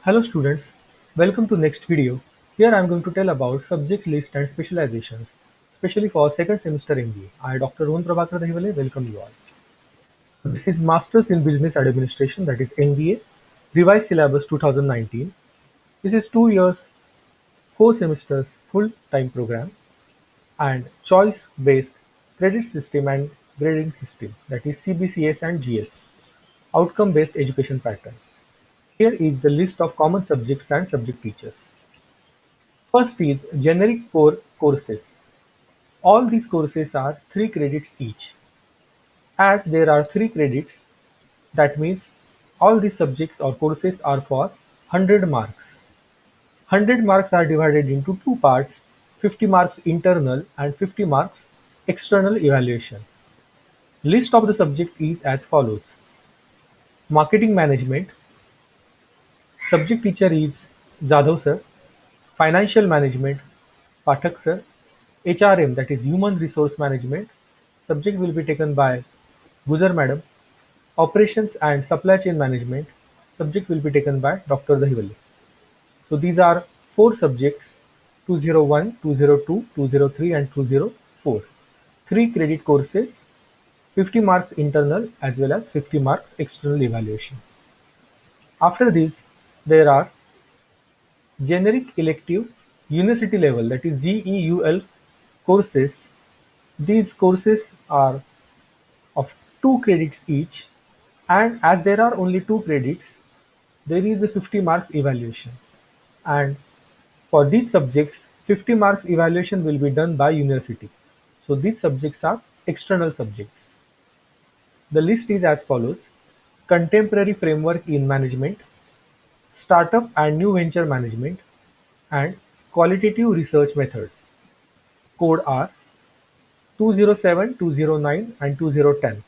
Hello students, welcome to next video. Here I am going to tell about subject list and specializations, especially for second semester MBA. I, Dr. Rohan Prabhakar Dahivale, welcome you all. This is Masters in Business Administration, that is MBA, revised syllabus 2019. This is 2 years, 4 semesters, full-time program and choice-based credit system and grading system, that is CBCS and GS, outcome-based education pattern. Here is the list of common subjects and subject teachers. First is generic core courses. All these courses are 3 credits each. As there are 3 credits, that means all these subjects or courses are for 100 marks. 100 marks are divided into two parts, 50 marks internal and 50 marks external evaluation. List of the subject is as follows. Marketing management, subject teacher is Jadhav sir. Financial management, Pathak sir. HRM, that is human resource management, subject will be taken by Gujar madam. Operations and supply chain management, subject will be taken by Dr. Dahivale. So these are 4 subjects: 201, 202, 203 and 204. 3 credit courses, 50 marks internal as well as 50 marks external evaluation. After this, there are generic elective university level, that is GEUL courses. These courses are of 2 credits each, and as there are only 2 credits, there is a 50 marks evaluation, and for these subjects 50 marks evaluation will be done by university. So these subjects are external subjects. The list is as follows: contemporary framework in management, startup and new venture management, and qualitative research methods. Code are 207, 209 and 2010.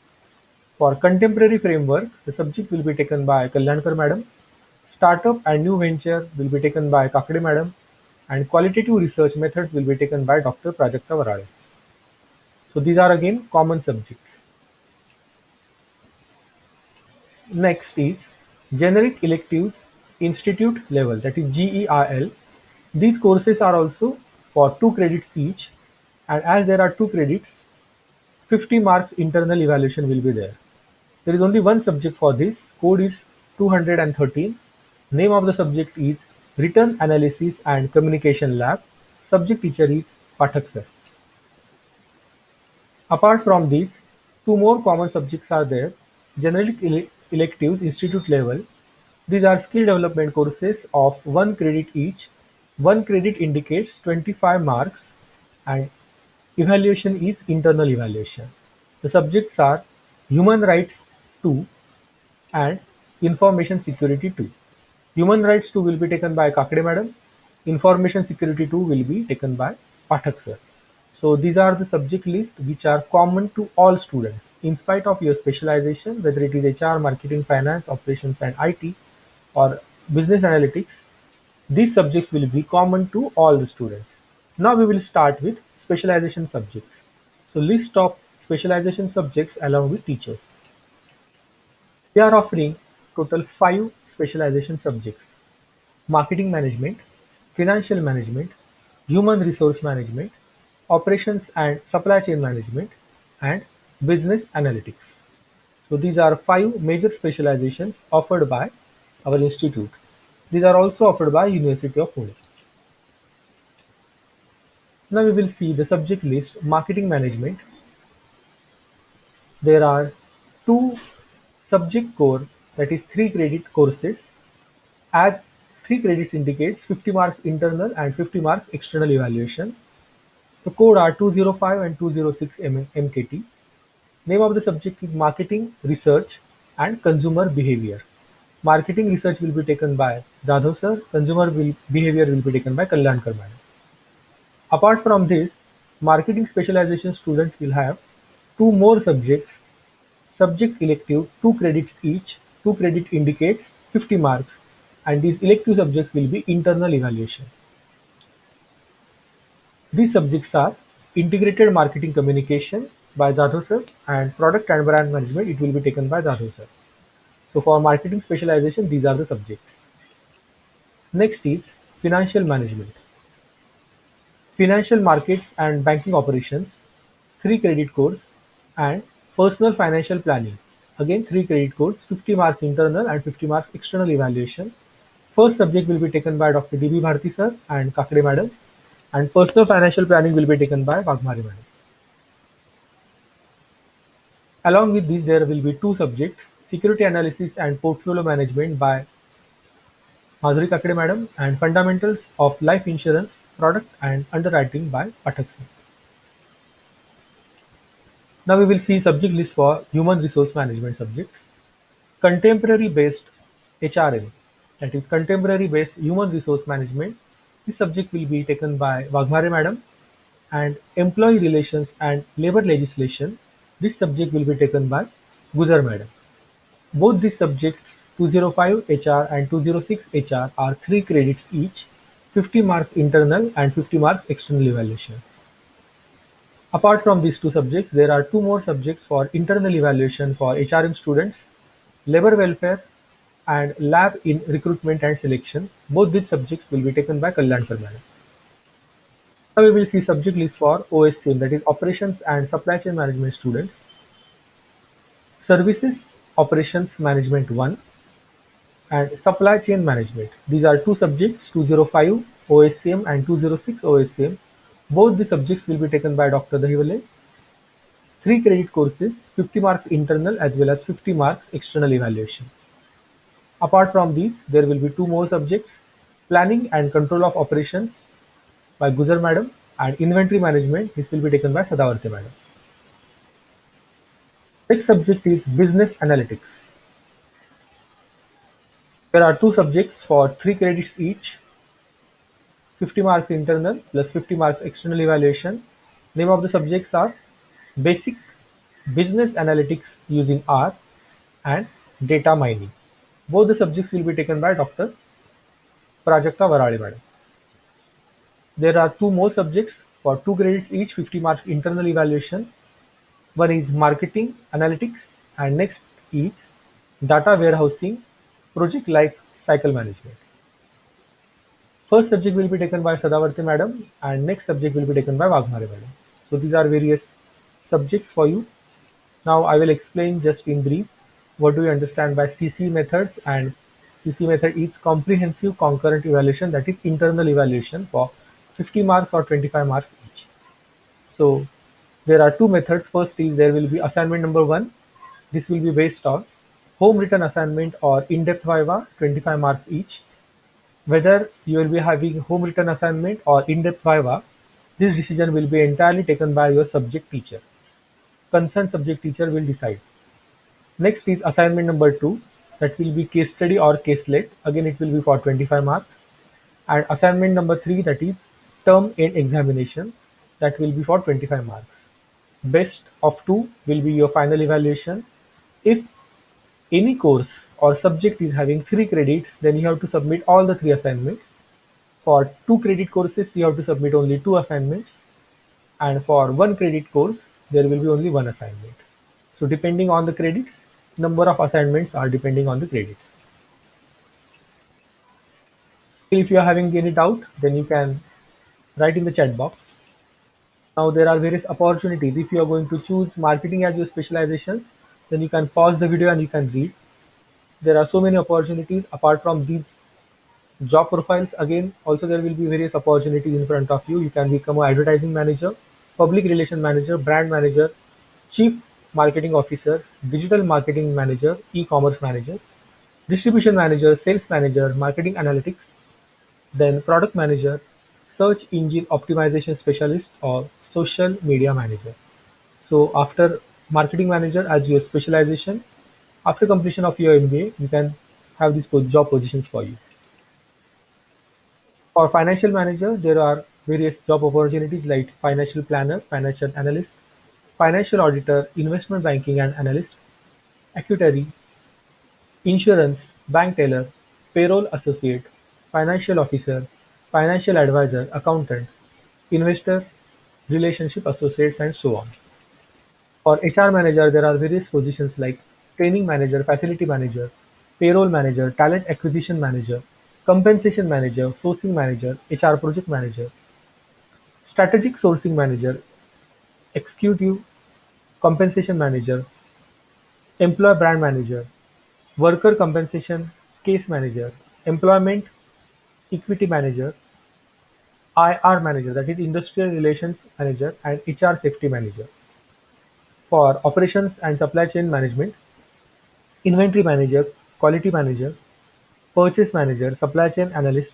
For contemporary framework, the subject will be taken by Kalyankar madam. Startup and new venture will be taken by Kakade madam, and qualitative research methods will be taken by Dr. Prajakta Varade. So these are again common subjects. Next is generic electives institute level, that is GERL. These courses are also for 2 credits each, and as there are 2 credits, 50 marks internal evaluation will be there. There is only one subject for this. Code is 213. Name of the subject is Written Analysis and Communication Lab. Subject teacher is Pathak sir. Apart from these, 2 more common subjects are there. Generic electives institute level. These are skill development courses of 1 credit each. 1 credit indicates 25 marks and evaluation is internal evaluation. The subjects are Human Rights 2 and Information Security 2. Human Rights 2 will be taken by Kakade madam. Information Security 2 will be taken by Pathak sir. So these are the subject list which are common to all students. In spite of your specialization, whether it is HR, marketing, finance, operations and IT or business analytics, these subjects will be common to all the students. Now we will start with specialization subjects. So list of specialization subjects along with teachers. We are offering total 5 specialization subjects: marketing management, financial management, human resource management, operations and supply chain management, and business analytics. So these are 5 major specializations offered by our institute. These are also offered by University of Pune. Now we will see the subject list. Marketing management. There are 2 subject core, that is 3 credit courses. As 3 credits indicates 50 marks internal and 50 marks external evaluation. The code are 205 and 206 MKT. Name of the subject is Marketing Research and Consumer Behavior. Marketing research will be taken by Jadhav sir. Consumer behavior will be taken by Kalyankar madam. Apart from this, marketing specialization students will have 2 more subjects. Subject elective, 2 credits each. 2 credit indicates 50 marks, and these elective subjects will be internal evaluation. These subjects are Integrated Marketing Communication by Jadhav sir and Product and Brand Management, it will be taken by Jadhav sir. So for marketing specialization, these are the subjects. Next is financial management, financial markets and banking operations, 3 credit course, and personal financial planning. Again, 3 credit course, 50 marks internal and 50 marks external evaluation. First subject will be taken by Dr. D.B. Bharti sir and Kakade madam, and personal financial planning will be taken by Vaghmare madam. Along with these, there will be 2 subjects, security analysis and portfolio management by Madhuri Kakade madam, and fundamentals of life insurance product and underwriting by Pathak sir. Now we will see subject list for human resource management subjects. Contemporary based HRM, that is contemporary based human resource management. This subject will be taken by Vaghmare madam, and employee relations and labor legislation. This subject will be taken by Gujar madam. Both these subjects, 205 HR and 206 HR, are 3 credits each, 50 marks internal and 50 marks external evaluation. Apart from these 2 subjects, there are 2 more subjects for internal evaluation for HRM students, labor welfare and lab in recruitment and selection. Both these subjects will be taken by Kalyankar madam. Now we will see subject list for OSCM, that is Operations and Supply Chain Management students. Services Operations Management 1 and Supply Chain Management. These are 2 subjects, 205 OSCM and 206 OSCM. Both the subjects will be taken by Dr. Dahiwale. 3 credit courses, 50 marks internal as well as 50 marks external evaluation. Apart from these, there will be 2 more subjects, Planning and Control of Operations by Gujar madam and Inventory Management. This will be taken by Sadavarti madam. Next subject is Business Analytics. There are 2 subjects for 3 credits each, 50 marks internal plus 50 marks external evaluation. Name of the subjects are Basic Business Analytics using R and Data Mining. Both the subjects will be taken by Dr. Prajakta Varale madam. There are 2 more subjects for 2 credits each, 50 marks internal evaluation. One is Marketing Analytics and next is Data Warehousing Project Life Cycle Management. First subject will be taken by Sadavarti madam and next subject will be taken by Vaghmare madam. So these are various subjects for you. Now I will explain just in brief what do we understand by CC methods, and CC method is comprehensive concurrent evaluation, that is internal evaluation for 50 marks or 25 marks each. So there are 2 methods. First is there will be assignment number 1. This will be based on home written assignment or in-depth viva, 25 marks each. Whether you will be having home written assignment or in-depth viva, this decision will be entirely taken by your subject teacher. Concerned subject teacher will decide. Next is assignment number 2, that will be case study or caselet. Again, it will be for 25 marks. And assignment number 3, that is term end examination, that will be for 25 marks. Best of 2 will be your final evaluation. If any course or subject is having 3 credits, then you have to submit all the 3 assignments. For 2 credit courses, you have to submit only 2 assignments, and for 1 credit course, there will be only 1 assignment. So depending on the credits, number of assignments are depending on the credits. If you are having any doubt, then you can write in the chat box. Now there are various opportunities. If you are going to choose marketing as your specializations, then you can pause the video and you can read. There are so many opportunities apart from these job profiles. Again, also there will be various opportunities in front of you. You can become an advertising manager, public relation manager, brand manager, chief marketing officer, digital marketing manager, e-commerce manager, distribution manager, sales manager, marketing analytics, then product manager, search engine optimization specialist, or social media manager. So after marketing manager as your specialization, after completion of your MBA, you can have these job positions for you. For financial manager, there are various job opportunities like financial planner, financial analyst, financial auditor, investment banking and analyst, actuary, insurance, bank teller, payroll associate, financial officer, financial advisor, accountant, investor relationship associates, and so on. For HR manager, there are various positions like training manager, facility manager, payroll manager, talent acquisition manager, compensation manager, sourcing manager, HR project manager, strategic sourcing manager, executive compensation manager, employee brand manager, worker compensation case manager, employment equity manager, IR manager, that is industrial relations manager, and HR safety manager. For operations and supply chain management, inventory manager, quality manager, purchase manager, supply chain analyst,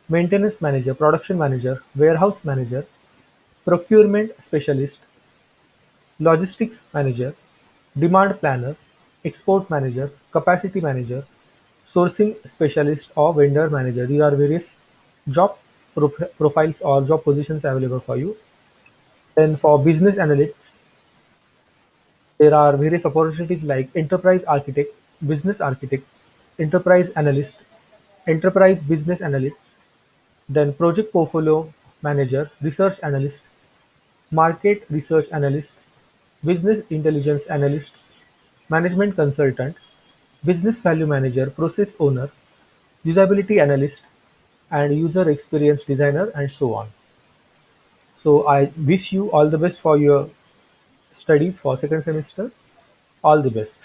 maintenance manager, production manager, warehouse manager, procurement specialist, logistics manager, demand planner, export manager, capacity manager, sourcing specialist or vendor manager. These are various job profiles or job positions available for you. Then for business analysts, there are various opportunities like enterprise architect, business architect, enterprise analyst, enterprise business analyst, then project portfolio manager, research analyst, market research analyst, business intelligence analyst, management consultant, business value manager, process owner, usability analyst, and user experience designer, and so on. So I wish you all the best for your studies for second semester. All the best.